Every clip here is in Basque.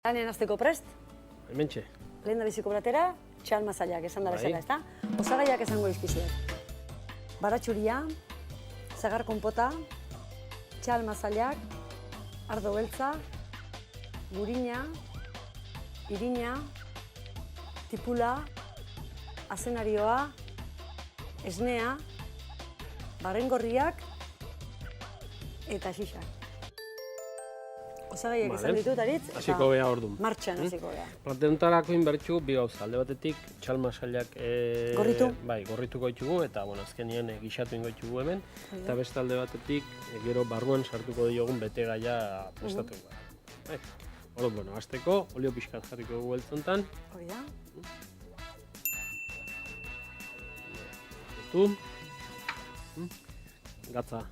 Lanen hasteko prest? Hementxe. Lehen da biziko platera, txal mazaiak esan da bezala, ezta? Osagaiak esango izkizuet. Baratxuria, zagar konpota, txal mazaiak, ardo beltza, gurina, irina, tipula, azenarioa, esnea, barrengorriak eta xixak. Osagaiak esan ditut, Aritz, Hasiko gea orduan. martxan hasiko gea. Plateuntarako inbertxu bi gauza. Alde batetik, txal masailak Gorritu? Bai, gorrituko ditugu eta azkenien gixatu ingo ditugu hemen. Eta beste alde batetik, gero barruan sartuko diogun bete gaia prestatuko gara. Orduan, hasteko, olio pixkat jarriko dugu beltzontan. Hori da. Gatza.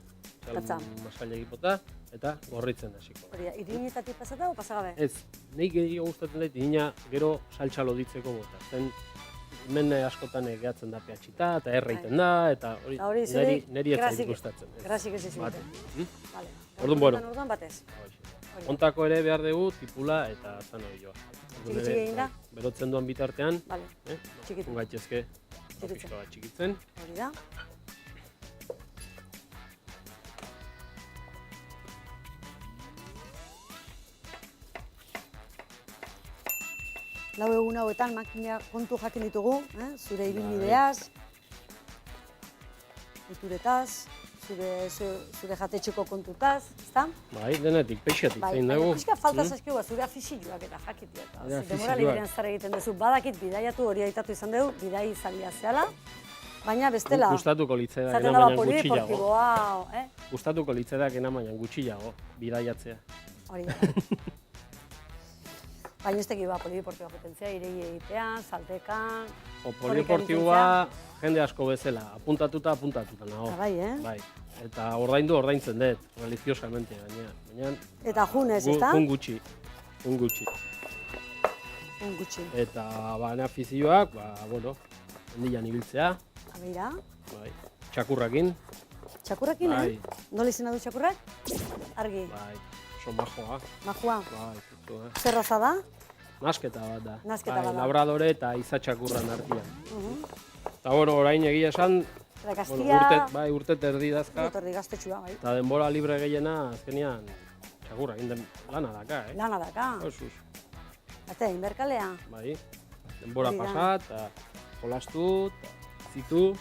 Gatza. Masaila egipota eta gorritzen hasiko. Hori da, irinetatik pasata o pasagabe? Ez, nik gehiago gustatzen dut irina gero saltsa loditzeko bota. Zen hemen askotan gehatzen da pehatxita eta erraiten da eta hori niri ez zait gustatzen. Grasik ez izute. Vale. Orduan, bueno. Orduan batez. Hontako ere behar dugu tipula eta zanahorioa. Txiki egin da? Berotzen duan bitartean, Vale. Txikitu. gaitezke pixka bat txikitzen. Hori da. Lau egun hauetan makina kontu jakin ditugu, zure ibilbideaz, ituretaz, zure jatetxeko kontutaz, ezta? Bai, denetik, peixetik zein dugu. Pixka falta zaizkigu, zure afizioak eta jakitia. Denbora librean zer egiten duzu, badakit bidaiatu hori aitatu izan dugu, bidai zalia zehala, baina bestela... Gustatuko litzaidakena baina gutxiago. Wow, Gustatuko litzaidakena baina gutxiago, bidaiatzea. Hori da. Baina ez tekiba polideportiboa potentzia, iregi egitea, saltekan... Polideportiboa jende asko bezala, apuntatuta nago. Bai, Bai, eta ordaintzen dut, religiosamente baina... Eta junez, ezta? Jun gutxi. Jun gutxi. Eta baina afizioak, hendilan ibiltzea. Abeira. Bai, txakurrakin. Txakurrakin, Nola izena du txakurrak? Argi. Bai, oso majoa. Majua. Bai, zer raza da? Nasketa bat da. Nasketa bat da. Labradore eta izatxakurran artean. Eta orain egia esan, urte terdi dazka. Urte terdi gaztetxua, bai. Eta denbora libre gehiena azkenean txakurra, lana daka, Lana daka. Osuz. Eta inberkalea. Bai, denbora pasat, jolastu, zitu.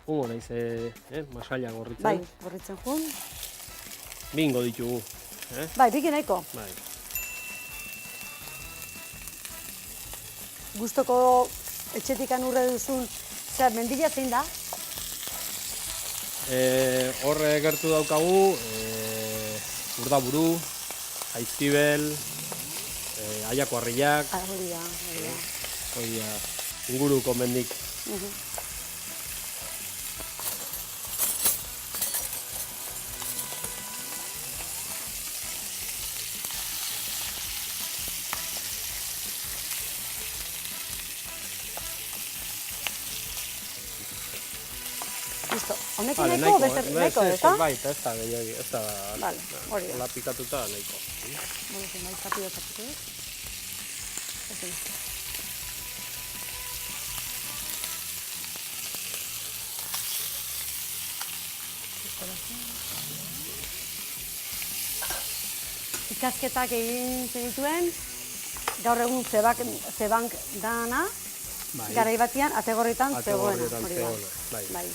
Jungo nahiz masaila gorritzen. Bai, gorritzen jun. Bingo ditugu. Bai, biki nahiko. Bai. Gustoko etxetikan urre duzun, mendila zein da? Horre gertu daukagu, Urdaburu, Jaizkibel, Aiako Harriak. Hori da. Inguruko mendik. Listo. Honekin nahiko, nahiko, ezta? Bai, ez da gehiagi, ez da... Vale, hori da. Hola pikatuta nahiko. Zen, bai, zapio zapiko, Ikasketak egin zenituen, gaur egun zebank dana, garai batian, ategorritan zegoena. Bai.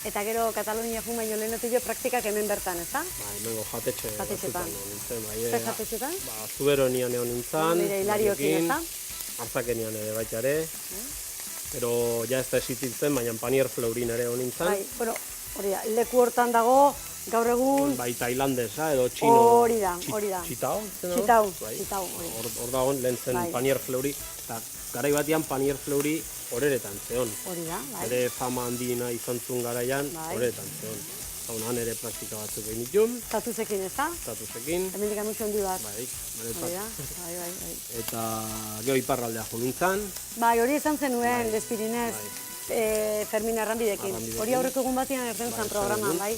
Eta gero Katalunia jun baino lehenetik jo praktikak hemen bertan, ezta? Bai, nengo jatetxetan. Zer jatetxetan? Zuberonian egon nintzen, Hilariokin, ezta? Artzakenian ere baita ere. Pero ja ez da esitzen, baina Panier Fleurin ere egon nintzen. Bai, bueno, hori da, leku hortan dago, gaur egun... Bai, tailandesa edo txino... Hori da. Txitao? Txitao, hori. Hor dagoen lehen zen Panier Fleuri, eta garai batean Panier Fleuri horeretan zeon. Hori da, bai. Ere fama handina izan zuen garaian, horeretan zeon. Han ere praktika batzuk egin ditun. Statusekin, ezta? Statusekin. Hemendik anuntzio handi bat. Bai, beretzat. Bai. Eta gero iparraldea jo nintzen. Bai, hori izan zenuen, Les Pirinez, Fermin Arranbidekin. Hori aurreko egun batean erden zen programan, bai?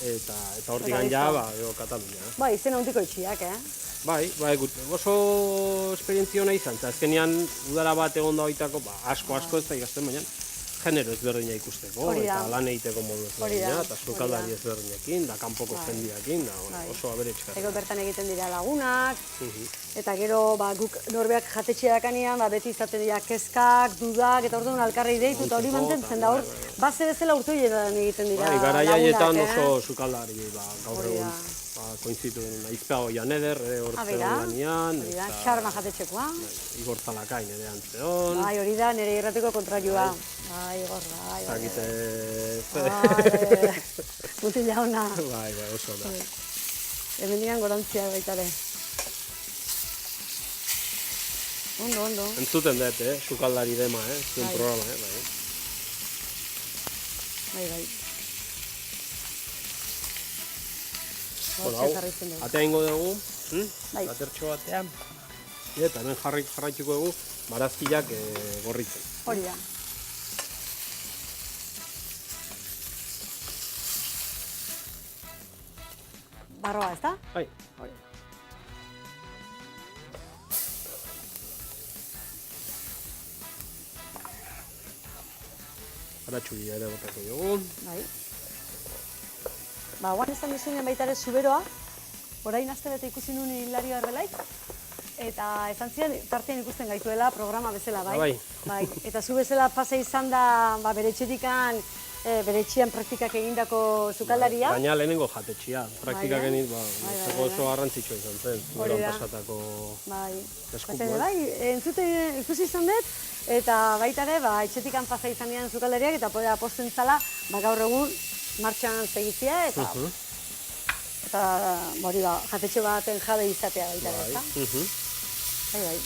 eta hortik ja, Katalunian. Bai, izen handiko itxiak, Bai, oso esperientzia hona izan, eta azkenean udara bat egon da baitako, asko ez da ikasten, baina genero ezberdina ikusteko, eta lan egiteko modu ezberdina, eta sukaldari ezberdinekin, da kanpoko jendiakin, oso aberetskak. Ego bertan egiten dira lagunak, eta gero guk norbeak jatetxea dakanean, beti izaten dira kezkak, dudak, eta orduan alkarrei deitu, eta hori mantentzen da hor, base bezala urtuietan egiten dira lagunak. Gara jaietan oso sukaldari, gaur egun. Koinzitu aizpeago janeder, hortze lanian. Hori da, xarma jatetxekoa. Igor Zalakain ere antzeon. Bai, hori da, nire irratiko kontraioa. Bai, Igor, bai. Zakite... Mutila hona. Bai, oso da. Hemen digan gorantzia baitare. Ondo. Entzuten dut, sukaldari dema, zuen programa, bai. Bai. Atea ingo dugu, batertxo batean, eta hemen jarraituko dugu barazkiak gorritzen. Hori da. Barroa, ez da? Bai. Baratxuri ere botako dugu. Bai. Guan esan dizunen baita ere zuberoa, orain aste bete ikusi nuen Hilario Arbelaik, eta esan ziren tartean ikusten gaituela programa bezala, bai? Bai. Eta zu bezala pasa izan da bere etxetikan, bere etxean praktikak egindako sukaldaria. Baina lehenengo jatetxea, praktikak egin, oso garrantzitsua izan zen, zuberoan pasatako eskupo. Bai, entzute ikusi izan dut, eta baita ere etxetikan pasa izan dian sukaldariak, eta posten zala, gaur egun, martxan segitzea eta hori jatetxe baten jabe izatea baita, ezta? Bai.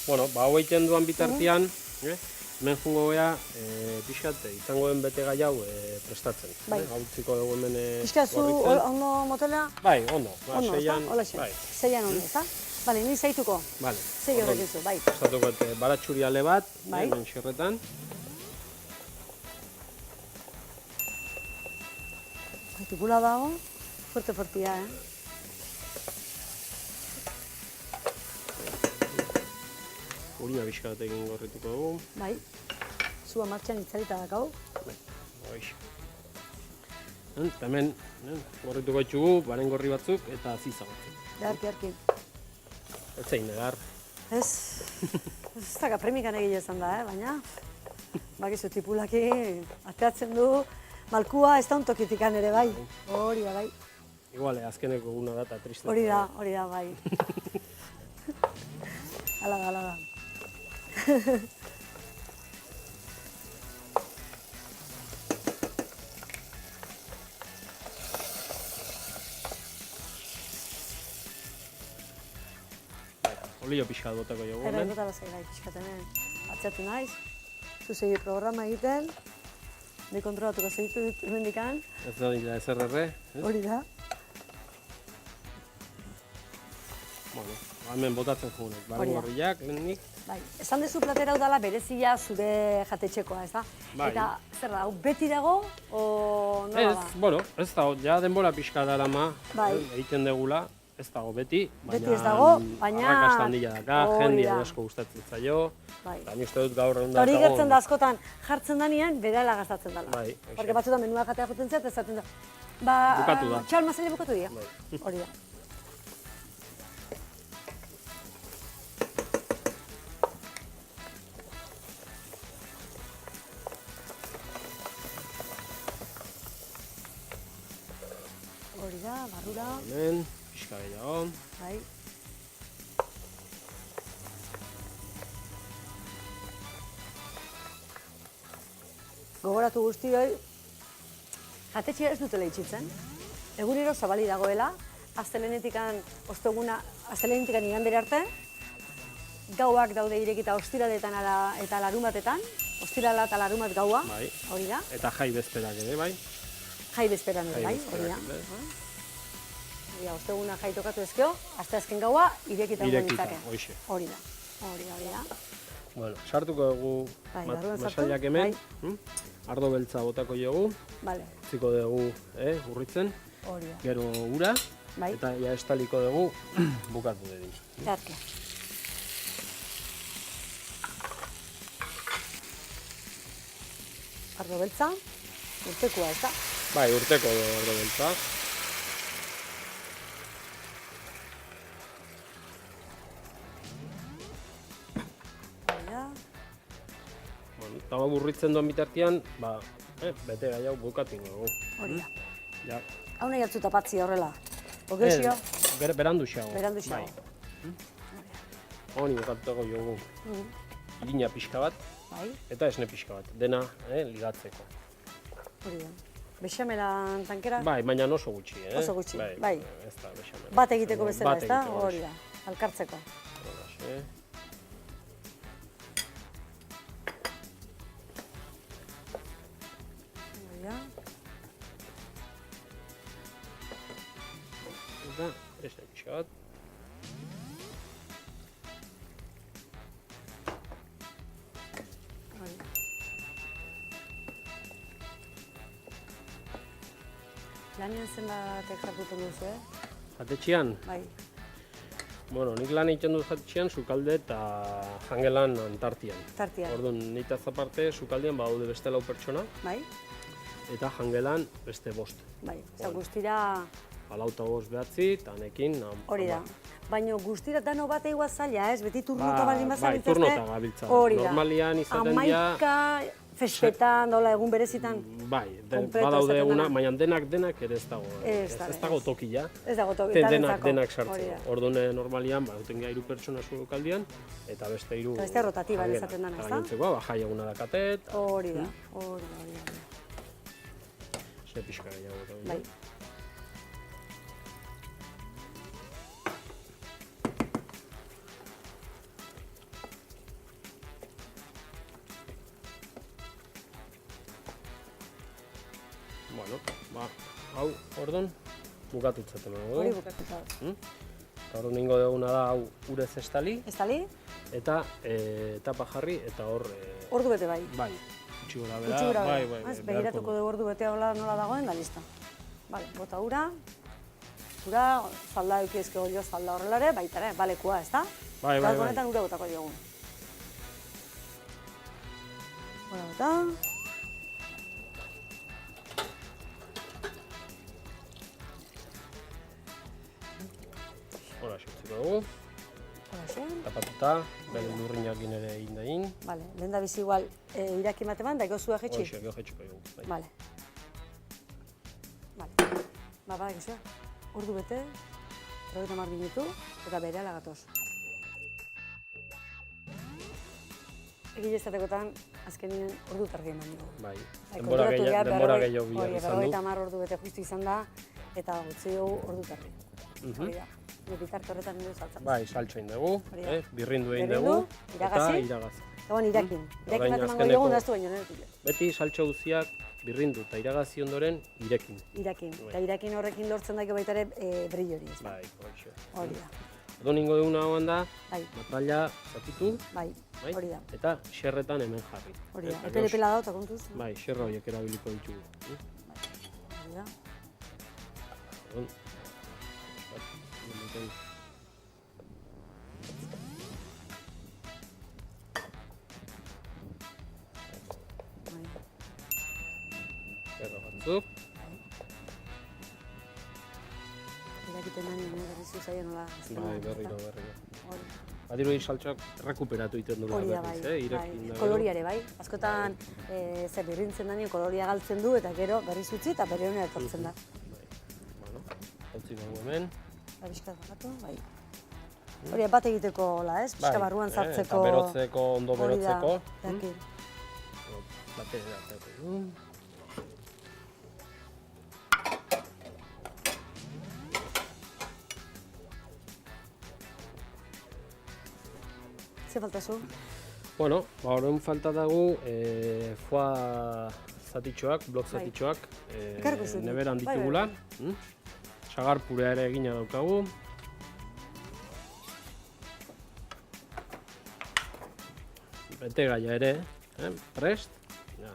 Bueno, hau egiten duan bitartean, hemen jungo gea, pixkat, izango den bete gai hau prestatzen. Hau txiko dugu hemen gorritzen. Pixkat, zu ondo motela? Bai, ondo. Ondo, ezta? Hola xe. Zeian ondo, ezta? Bale, ni zaituko. Bale. Zei horrek izu, bai. Prestatuko baratxuri ale bat, hemen xerretan. Tipula dago, fuerte-fuertia, Urina pixka bat egin gorrituko dugu. Bai. Zua martxan itzalita dakau. Bai. Eta hemen gorrituko ditugu, baren gorri batzuk eta aziza batzuk. Darki. Ez zein, egar. Ez da premikan egile izan da, baina bakizu tipulaki ateatzen du malkua ez da untokitikan ere, bai. Hori da, bai. Iguale, azkeneko guna da eta triste. Hori da, bai. Hala da. Olio pixka botako jogu. Bota bazai gai pixkat hemen. Atzeatu naiz. Zuzegi programa egiten. Ni kontrolatuko zeitu hemendikan. Ez da dira ezer erre. Hori da. Bueno, hemen botatzen jugunek. Baren gorriak, lehenik. Bai, esan dezu platera hau dela berezia zure jatetxekoa, ez da? Bai. Eta, zer da, hau beti dago, o nola da? Bueno, ez dago, ja denbora pixka dara ma, Bai. egiten degula, ez dago beti, Beti ez dago, baina... arrakasta handia daka, jendia asko gustatzen zaio, eta ni uste dut gaur egun da. Hori gertzen da askotan, jartzen danean, berela gastatzen dela. Bai, Porque batzutan menua jatea joten zet, ezaten da. Bukatu da. Txal mazaile bukatu dira. Hori da. Hori da, barrura. Hemen, pixka gehiago. Bai. Gogoratu guztioi, jatetxea ez dutela itxitzen. Egunero zabali dagoela, astelehenetikan osteguna, astelehenetikan igandera arte, gauak daude irekita ostiraletan eta larumatetan, ostirala eta larumat gaua, hori da. Eta jai bezperak ere, bai? Jai bezperan ere, bai, hori da. Osteguna jai tokatu ezkeo, asteazken gaua irekita egon ditzake. Hori da, hori da. Bueno, sartuko dugu masailak hemen. Ardo beltza botako dugu. Utziko dugu urritzen. Gero ura. Eta ja estaliko dugu bukatu dugu. Ardo beltza, urtekoa ez da? Bai, urteko ardo beltza. Eta burritzen duen bitartean, bete gai hau bukatu dugu. Hori da. Hau nahi atzu tapatzi horrela. Okesio? Berandu xago. Berandu xago. Honi bukatuko dugu. Irina pixka bat, eta esne pixka bat. Dena ligatzeko. Hori da. Bexamelan tankera? Bai, baina oso gutxi. Oso gutxi, bai. Ez da bexamela. Bat egiteko bezala, ez da? Hori da. Alkartzeko. Eta, esne pixka bat. Lanean zenbatek jarduten duzu, Jatetxean? Bai. Bueno, nik lan egiten dut jatetxean, sukalde eta jangelan Antartian. Orduan, nitaz aparte, sukaldean badaude beste 4 pertsona. Bai. Eta jangelan beste 5. Bai, guztira... 4 eta 5 behatzi, eta nekin... Hori da. Baina guztira dano bat egoa zaila, ez? Beti turnota baldin bazabiltzazte? Bai, turnota gabiltza. Normalian izaten dira... Amaika festetan, egun berezitan? Bai, badaude eguna, baina denak ere ez dago. Ez dago tokia. Ez dago tokia. Denak sartzeko. Orduan normalian, duten gara 3 pertsona sukaldean, eta beste 3... Beste rotatiban izaten dana, ez da? Gainontzeko, jai eguna dakatet. Hori da, hori da. Ze pixka gehiago. Bai. Bueno, hau, orduan, bukatutzaten dugu. Hori bukatutzaten. Eta orduan ningo duguna da, hau, urez estali. Estali? Eta tapa jarri, eta hor... Ordu bete bai. Bai, utxi gora bera, bai. Begiratuko dugu ordu bete nola dagoen, da lista. Bale, bota ura. Ura, zalda eukizke golio zalda horrelare, baitare, balekua, ez da? Bai. Honetan ura botako diogun. Hora bota. Hora, sortziko dugu. Tapatuta, bere lurrinakin ere egin dain. Bale, lehen da bizi igual iraki mateman, da gozua jetxi? Hoxe, gero jetxiko dugu. Bale. Bada gizua, ordu bete, 30 minutu, eta bere alagatoz. Egile izatekotan, azkenien ordu tardi eman dugu. Bai, denbora gehiago bilar izan du. 50 ordu bete justu izan da, eta gutzi dugu ordu tardi. Hori da. Bitarte horretan nire saltzen. Bai, saltxo egin dugu, birrindu egin dugu, eta iragazi. Egon irakin. Irakin bat emango diogun daztu baino nire. Beti saltxo guztiak birrindu eta iragazi ondoren irekin. Irakin. Eta irakin horrekin lortzen dago baita ere brillo hori. Bai, hori. Hori da. Edo ningo duguna hauan da, matalla zatitu, hori da. eta xerretan hemen jarri. Hori da. Epele-pela da, eta kontuz? Bai, xerra horiek erabiliko ditugu. Hori da. Gerra batzuk. Irakiten nani, berriz uzaia nola. Bai, berriro. Badiru egin saltxoak rekuperatu egiten duela berriz, irekin da. Koloriare bai, askotan birrintzen danien koloria galtzen du, eta gero berriz utzi eta bere honera etortzen da. Hotzi dugu hemen. Bizkat bakatu, bai. Hori bat egiteko, ez? Bizka barruan zartzeko... Eta berotzeko, ondo berotzeko. Hori da, Batera dugu. Ze faltazu? Bueno, horren falta dugu foa zatitxoak, blok zatitxoak, neberan ditugula. Sagar purea ere egina daukagu. bete gaia ere, prest. Ja.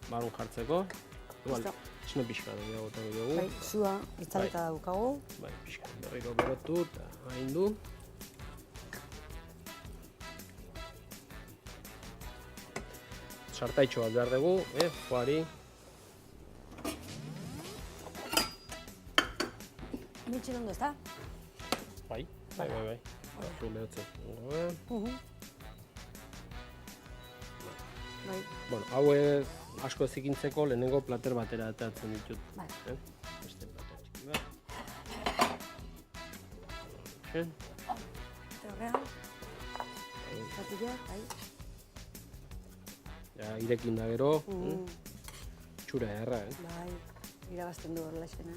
Barun jartzeko. Igual, esne pixka gehiago botako diogu. Bai, zua itzalita daukagu. Bai, pixka berriro berotu eta haindu. Sartaitxo bat behar dugu, foari. Mitxin ondo, ezta? Bai. Zu lehotzen. Bai. Bueno, hau asko ezikintzeko lehenengo plater batera atatzen ditut. Bai. Beste plater txiki bat. Horrean. Zatila, bai. Ja, irekin da gero. Txura erra, Bai, irabazten du horrela xena.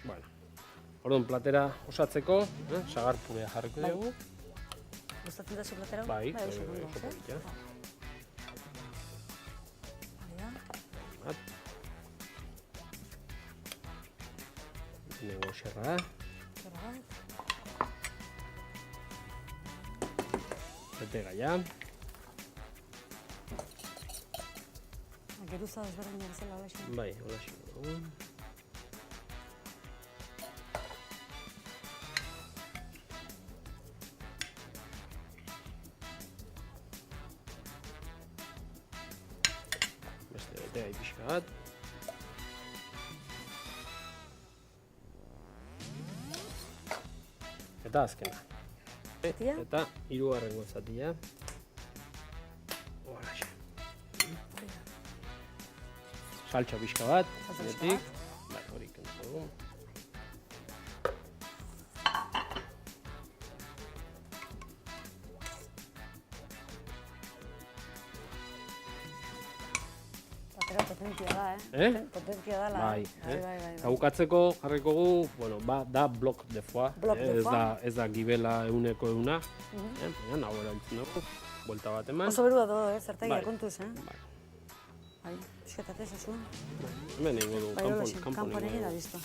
Bueno, orduan platera osatzeko, sagar purea jarriko dugu. Gustatzen da zu platera? Bai, oso ondo, Lehenengo xerra. Bete gaia. Geruza desberdina bezala hola xena. Bai, hola xena. Beste bete gai pixka bat. Eta azkena. Eta hirugarrengo zatia. Holaxe. Saltxa pixka bat. Bai, hori kenduko dugu. Platera potentzia da, Potentzia da la. Bai. Bukatzeko jarriko gu, bueno, da blok de foie. Ez da gibela euneko euna. Hau erantzun dugu. Buelta bat eman. Oso berua do, zertaia kontuz, Bai. Bai, pixkatate zazu. Hemen egingo dugu, kanpon egin da, listo.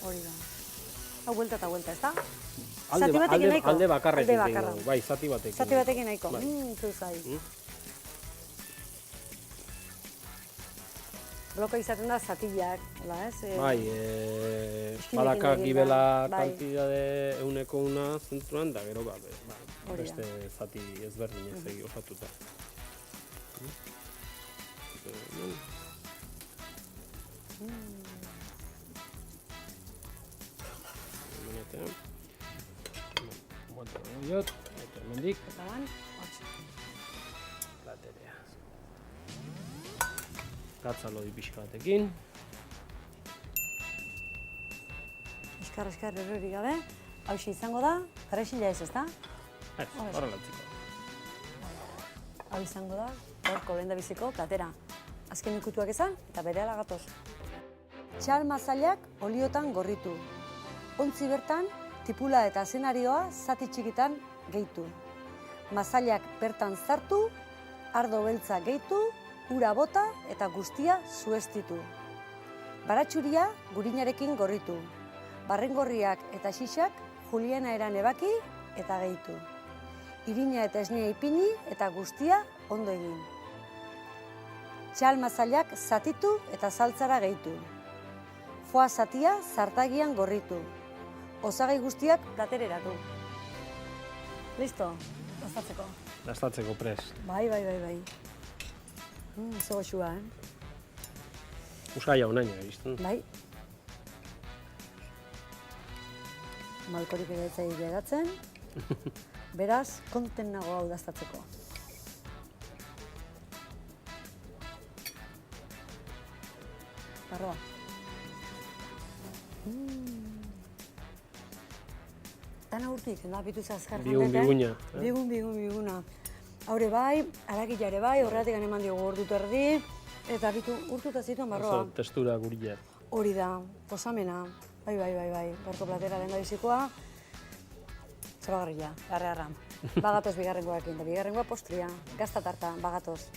Hori da. Hau, buelta eta buelta, ez da? Alde bakarrekin egin dugu, bai, zati batekin. Zati batekin nahiko, zuzai. Bloko izaten da zatillak, hola, ez? Bai, badaka gibela kantidade euneko una zentruan, da gero, beste zati ezberdinez egi osatuta. Buelta nagoiot, eta hemendik. Eta ban, Platerea. Gatza lodi pixka batekin. Eskar, errori gabe. Hau izango da, karexila ez da? Ez, horrelatziko. Hau izango da, gorko lehendabiziko platera. Azken ikutuak ezan eta berehala gatoz. Txal mazailak oliotan gorritu. Ontzi bertan, tipula eta zenarioa zati txikitan gehitu. Mazailak bertan zartu, ardo beltza gehitu, ura bota eta guztia zuestitu. Baratxuria gurinarekin gorritu. Barrengorriak eta xixak juliena eran ebaki eta gehitu. Irina eta esnea ipini eta guztia ondo egin. Txal mazailak zatitu eta saltzara gehitu. Foie zatia zartagian gorritu. Osagai guztiak platereratu. Listo, dastatzeko. Dastatzeko prest. Bai. Zo goxua, Usaia onaina, izten. Bai. Malkorik egatzai geratzen. Beraz, konten nago hau dastatzeko. Barroa. Dana urtik, endapitu azkar Biguna. Biguna. Haure bai, harakilare bai, horregatik eman diogu ordu terdi, eta urtuta zituen barroa. Oso testura guria. Hori da, posamena. Bai. Gorko platera lehendabizikoa. Zoragarria, garrearra. Bagatoz bigarrengoarekin, da bigarrengoa postria. Gazta tarta, bagatoz.